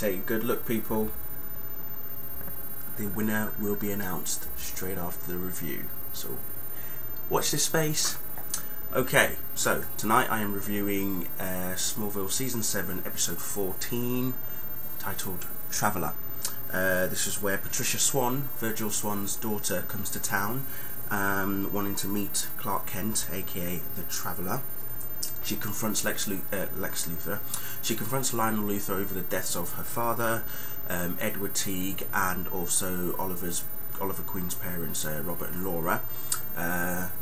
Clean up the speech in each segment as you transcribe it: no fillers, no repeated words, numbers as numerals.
Take a good look, people. The winner will be announced straight after the review, so watch this space. Okay, so tonight I am reviewing Smallville Season 7 Episode 14, titled Traveller. This is where Patricia Swan, Virgil Swan's daughter, comes to town wanting to meet Clark Kent, aka the Traveller. She confronts Lex Luthor. She confronts Lionel Luthor over the deaths of her father, Edward Teague, and also Oliver Queen's parents, Robert and Laura.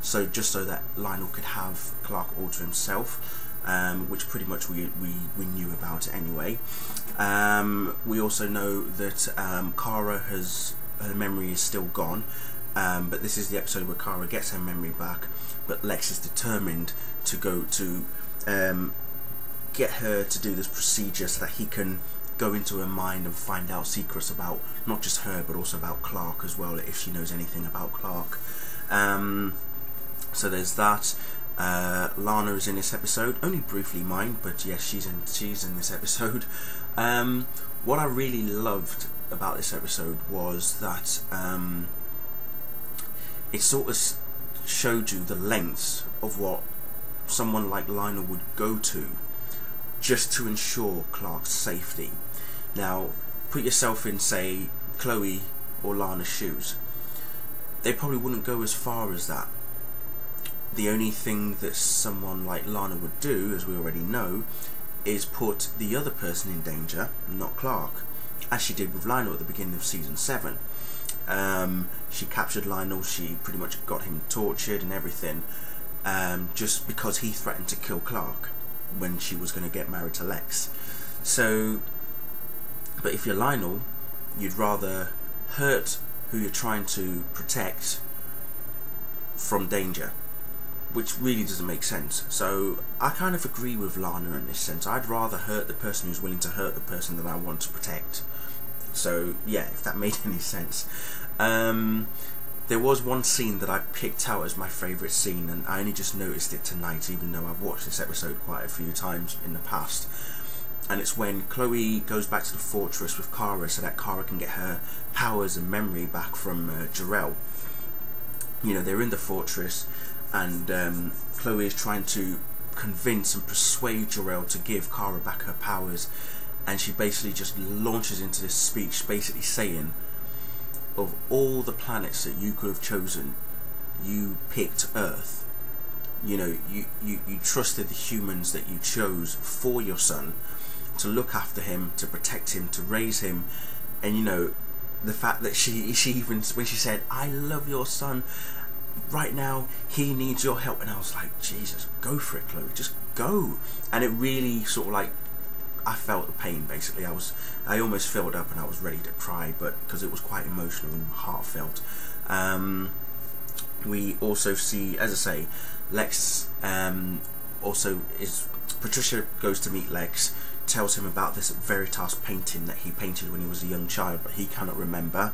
So that Lionel could have Clark all to himself, which pretty much we knew about anyway. We also know that Kara her memory is still gone, but this is the episode where Kara gets her memory back, but Lex is determined to go to get her to do this procedure so that he can go into her mind and find out secrets about not just her but also about Clark as well, if she knows anything about Clark. So there's that. Lana is in this episode, only briefly mind, but yes, she's in this episode. What I really loved about this episode was that it sort of showed you the lengths of what someone like Lionel would go to just to ensure Clark's safety. Now, put yourself in, say, Chloe or Lana's shoes. They probably wouldn't go as far as that. The only thing that someone like Lana would do, as we already know, is put the other person in danger, not Clark, as she did with Lionel at the beginning of Season 7. She captured Lionel, she pretty much got him tortured and everything, just because he threatened to kill Clark when she was going to get married to Lex. So, but if you're Lionel, you'd rather hurt who you're trying to protect from danger, which really doesn't make sense. So I kind of agree with Lana in this sense. I'd rather hurt the person who's willing to hurt the person that I want to protect. So yeah, if that made any sense. There was one scene that I picked out as my favourite scene, and I only just noticed it tonight, even though I've watched this episode quite a few times in the past. And it's when Chloe goes back to the fortress with Kara so that Kara can get her powers and memory back from Jor-El. You know, they're in the fortress, and Chloe is trying to convince and persuade Jor-El to give Kara back her powers, and she basically just launches into this speech basically saying, of all the planets that you could have chosen, you picked Earth. You know, you trusted the humans that you chose for your son, to look after him, to protect him, to raise him. And you know, the fact that she even, when she said, I love your son, right now he needs your help, and I was like, Jesus, go for it, Chloe, just go. And it really sort of like, I felt the pain basically. I almost filled up and I was ready to cry, but because it was quite emotional and heartfelt. We also see, as I say, Lex also is, Patricia goes to meet Lex, tells him about this Veritas painting that he painted when he was a young child, but he cannot remember.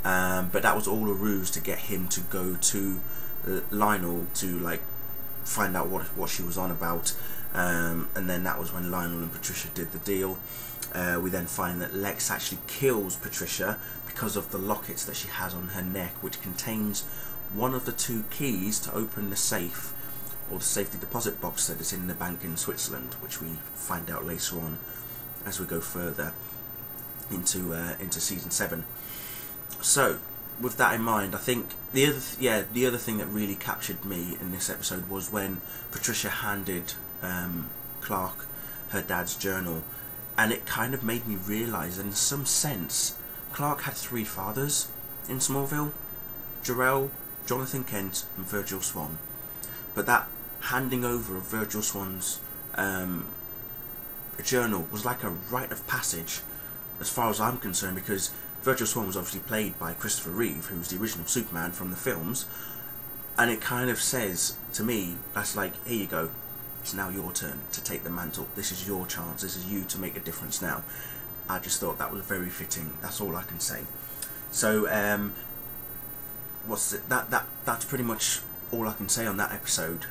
But that was all a ruse to get him to go to Lionel to like find out what she was on about. And then that was when Lionel and Patricia did the deal. We then find that Lex actually kills Patricia because of the lockets that she has on her neck, which contains one of the two keys to open the safe, or the safety deposit box that is in the bank in Switzerland, which we find out later on as we go further into Season 7. So, with that in mind, I think the other thing that really captured me in this episode was when Patricia handed Clark her dad's journal, and it kind of made me realise that in some sense Clark had three fathers in Smallville: Jor-El, Jonathan Kent and Virgil Swan. But that handing over of Virgil Swan's journal was like a rite of passage as far as I'm concerned, because Virgil Swan was obviously played by Christopher Reeve, who's the original Superman from the films, and it kind of says to me, that's like, here you go, it's now your turn to take the mantle, this is your chance, this is you to make a difference now. I just thought that was very fitting, that's all I can say. So that's pretty much all I can say on that episode.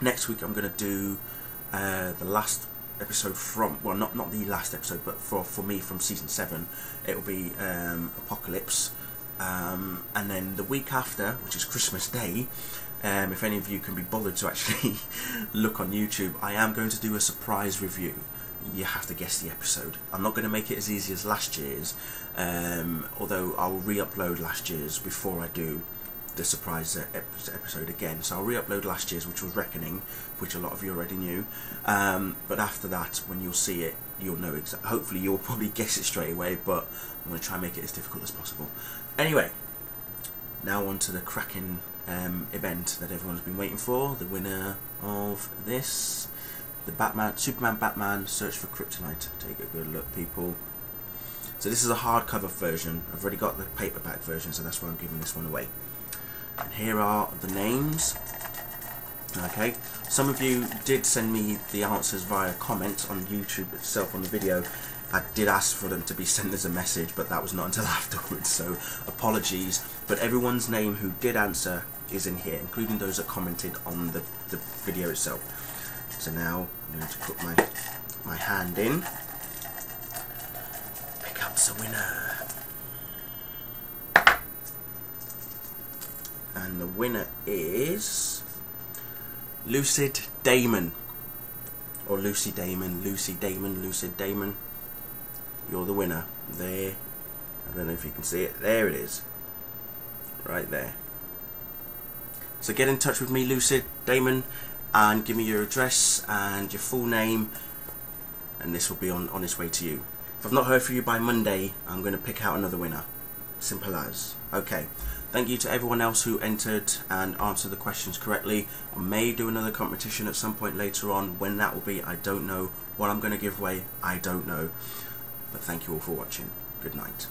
Next week I'm going to do the last episode from, well, not the last episode, but for me from season 7, it will be Apocalypse, and then the week after, which is Christmas Day, if any of you can be bothered to actually look on YouTube, I am going to do a surprise review. You have to guess the episode. I'm not going to make it as easy as last year's, although I'll re-upload last year's before I do the surprise episode again. So I'll re-upload last year's, which was Reckoning, which a lot of you already knew, but after that, when you'll see it, you'll know exactly. Hopefully you'll probably guess it straight away, but I'm going to try and make it as difficult as possible. Anyway, now on to the cracking event that everyone's been waiting for. The winner of this, the Superman Batman Search for Kryptonite. Take a good look, people. So this is a hardcover version. I've already got the paperback version, so that's why I'm giving this one away. And here are the names. Okay, some of you did send me the answers via comment on YouTube itself on the video. I did ask for them to be sent as a message, but that was not until afterwards, so apologies. But everyone's name who did answer is in here, including those that commented on the video itself. So now I'm going to put my hand in, pick out the winner. And the winner is LUCIDAEMON, or LUCIDAEMON. You're the winner. There, I don't know if you can see it. There it is, right there. So get in touch with me, LUCIDAEMON, and give me your address and your full name, and this will be on its way to you. If I've not heard from you by Monday, I'm going to pick out another winner. Simple as. Okay. Thank you to everyone else who entered and answered the questions correctly. I may do another competition at some point later on. When that will be, I don't know. What I'm going to give away, I don't know. But thank you all for watching. Good night.